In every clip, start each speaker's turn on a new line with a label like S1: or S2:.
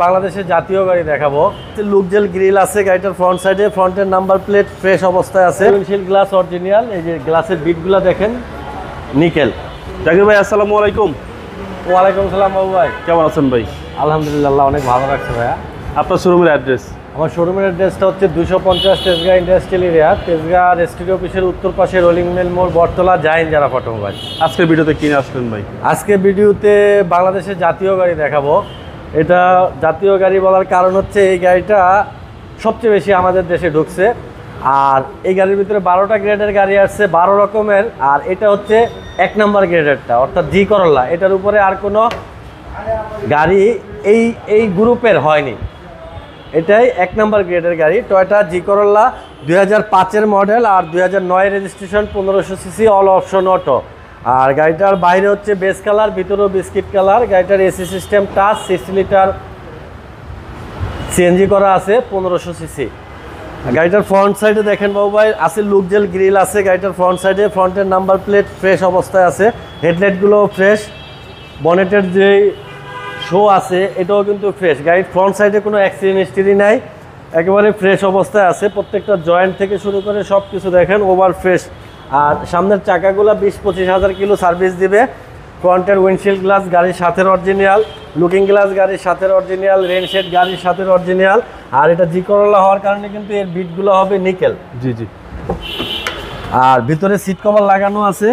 S1: বাংলাদেশের জাতীয় গাড়ি দেখাবো। লুকজেল গ্রিল আছে গাড়িটার ফ্রন্ট সাইডে, ফ্রন্টের নাম্বার প্লেট ফ্রেশ অবস্থায় আছে, উইন্ডশিল্ড গ্লাস অরিজিনাল। এই যে গ্লাসের বিটগুলো দেখেন নিকেল।
S2: জাকির ভাই আসসালামু আলাইকুম।
S1: ওয়ালাইকুম সালাম বাবু ভাই,
S2: কেমন আছেন ভাই?
S1: আলহামদুলিল্লাহ অনেক ভালো লাগছে ভাইয়া।
S2: আপনার শোরুমের অ্যাড্রেস?
S1: আমার শোরুমের অ্যাড্রেসটা হচ্ছে 250 তেজগাঁ ইন্ডাস্ট্রিয়াল এরিয়া, তেজগাঁ রেস্টুডিও অফিসের উত্তর পাশে রোলিং মিল মোড়, বটতলা, জাহিন যারা অটোমোবাইল।
S2: আজকের ভিডিওতে কিনে আসলেন ভাই?
S1: আজকে ভিডিওতে বাংলাদেশের জাতীয় গাড়ি দেখাবো। এটা জাতীয় গাড়ি বলার কারণ হচ্ছে এই গাড়িটা সবচেয়ে বেশি আমাদের দেশে ঢুকছে। আর এই গাড়ির ভিতরে 12টা গ্রেডের গাড়ি আসছে, 12 রকমের। আর এটা হচ্ছে 1 নম্বর গ্রেডেরটা, অর্থাৎ জি করোলা। এটার উপরে আর কোনো গাড়ি এই গ্রুপের হয়নি, এটাই 1 নম্বর গ্রেডের গাড়ি। টয়োটা জি করোলা 2005-এর মডেল আর 2009 registration, 1500 CC, all option auto. আর গাড়িটার বাইরে হচ্ছে বেস কালার, ভিতরেও বিস্কিট কালার। গাড়িটার AC system touch, 60 litre CNG করা আছে, 1500 সিসি। গাড়িটার ফ্রন্ট সাইডে দেখেন বাবু ভাই আছে লুকজেল গ্রিল আছে গাড়িটার ফ্রন্ট সাইডে, ফ্রন্টের নাম্বার প্লেট ফ্রেশ অবস্থায় আছে, হেডলাইটগুলো ফ্রেশ, বনেটের যে শো আছে এটাও কিন্তু ফ্রেশ। গাড়ির ফ্রন্ট সাইডে কোনো অ্যাক্সিডেন্ট হিস্ট্রি নাই, একেবারে ফ্রেশ অবস্থায় আছে। প্রত্যেকটা জয়েন্ট থেকে শুরু করে সব কিছু দেখেন ওভার ফ্রেশ। আর সামনের চাকাগুলো 20-25 হাজার কিলো সার্ভিস দিবে। ফ্রন্টের উইন্ডশিল্ড গ্লাস গাড়ির সাথে অরিজিনাল, লুকিং গ্লাস গাড়ির সাথে অরিজিনাল, রেনশেড গাড়ির সাথে অরিজিনাল। আর এটা জি করোলা হওয়ার কারণে কিন্তু এর বিটগুলো হবে নিকেল।
S2: জি জি।
S1: আর ভিতরে সিট কভার লাগানো আছে,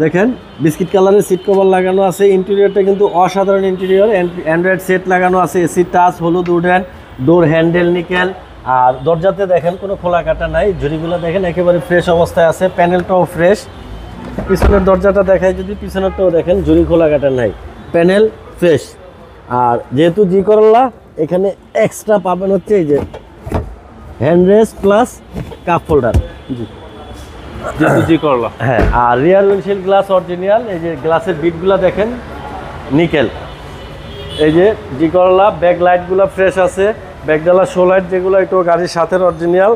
S1: দেখেন বিস্কিট কালারের সিট কভার লাগানো আছে। ইন্টেরিয়রটা কিন্তু অসাধারণ ইন্টেরিয়র, অ্যান্ড্রয়েড সেট লাগানো আছে, এসি টাচ, হলুদ উডেন, ডোর হ্যান্ডেল নিকেল। আর দরজাতে দেখেন কোনো খোলা কাটা নাই, ঝুড়িগুলো দেখেন একেবারে ফ্রেশ অবস্থায় আছে, প্যানেলটাও ফ্রেশ। পিছনের দরজাটা দেখায় যদি, পিছনেরটাও দেখেন ঝুড়ি খোলা কাটা নাই, প্যানেল ফ্রেশ। আর যেহেতু জি করোলা এখানে এক্সট্রা পাবেন হচ্ছে এই যে hand rest plus cup holder.
S2: G যেহেতু জি করলা।
S1: হ্যাঁ, আর রিয়ার উইন্ডশিল্ড গ্লাস অরিজিনাল। এই যে গ্লাসের বিটগুলো দেখেন নিকেল। এই যে জি করলা ব্যাক লাইটগুলো ফ্রেশ আছে, ব্যাকডালা শো লাইট যেগুলো এটাও গাড়ির সাথে অরিজিনাল।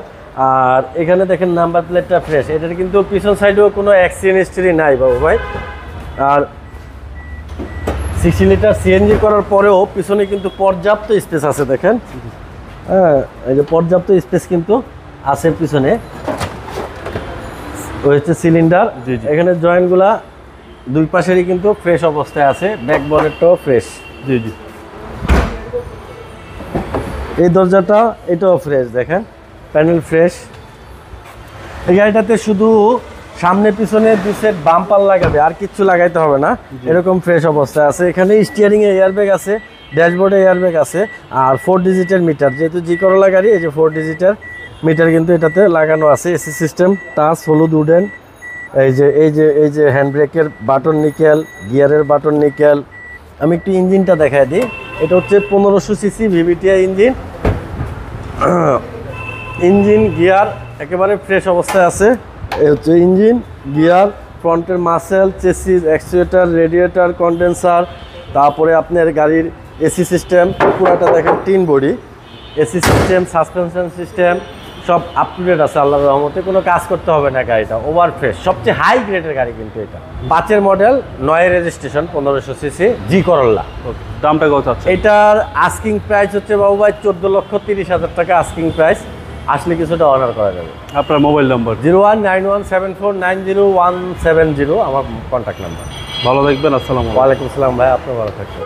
S1: আর এখানে দেখেন নাম্বার প্লেটটা ফ্রেশ। এটার কিন্তু পিছন সাইডেও কোনো অ্যাক্সিডেন্ট হিস্ট্রি নাই বাবু ভাই। আর 60 লিটার সিএনজি করার পরেও পিছনে কিন্তু পর্যাপ্ত স্পেস আছে, দেখেন। হ্যাঁ, এই যে পর্যাপ্ত স্পেস কিন্তু আছে পিছনে। ওই হচ্ছে সিলিন্ডার। এখানে জয়েন্টগুলা দুই পাশেরই কিন্তু ফ্রেশ অবস্থায় আছে, ব্যাক বনেটটাও ফ্রেশ।
S2: জি জি।
S1: এই দরজাটা এটাও ফ্রেশ, দেখেন প্যানেল ফ্রেশ। এই গাড়িটাতে শুধু সামনে পিছনে 2 সেট বাম্পার লাগাবে, আর কিচ্ছু লাগাইতে হবে না, এরকম ফ্রেশ অবস্থায় আছে। এখানে স্টিয়ারিংয়ে এয়ারব্যাগ আছে, ড্যাশবোর্ডে এয়ারব্যাগ আছে। আর 4 ডিজিটের মিটার, যেহেতু জি করোলা গাড়ি এই যে 4 ডিজিটের মিটার কিন্তু এটাতে লাগানো আছে। এসি সিস্টেম টাচ, হলুদ উডেন। এই যে হ্যান্ড ব্রেকের বাটন নিকেল, গিয়ারের বাটন নিকেল। আমি একটু ইঞ্জিনটা দেখাই দিই। এটা হচ্ছে 1500 CC VVTi engine. Engine gear একেবারে ফ্রেশ অবস্থায় আছে। এই হচ্ছে ইঞ্জিন গিয়ার, ফ্রন্টের muscle, chassis, actuator, radiator, condenser. তারপরে আপনার গাড়ির এসি সিস্টেম পুরাটা দেখেন, 3 body AC system, suspension system সব আপ টু ডেট আছে আল্লাহর রহমতে। কোনো কাজ করতে হবে না, গাড়িটা ওভার ফ্রেশ, সবচেয়ে হাই গ্রেডের গাড়ি কিন্তু এটা। 5-এর মডেল, 9 রেজিস্ট্রেশন, 1500 সিসি, জি করোলা।
S2: দামটা কত আছে
S1: এটার? আস্কিং প্রাইস হচ্ছে বাবু ভাই 14,30,000 টাকা আস্কিং প্রাইস। আসলে কিছুটা অর্ডার করা যাবে।
S2: আপনার মোবাইল নম্বর?
S1: 01917490 170 আমার কন্ট্যাক্ট নাম্বার।
S2: ভালো থাকবেন। আসসালামু আলাইকুম।
S1: ওয়ালাইকুম আসসালাম ভাই, আপনি ভালো থাকবেন।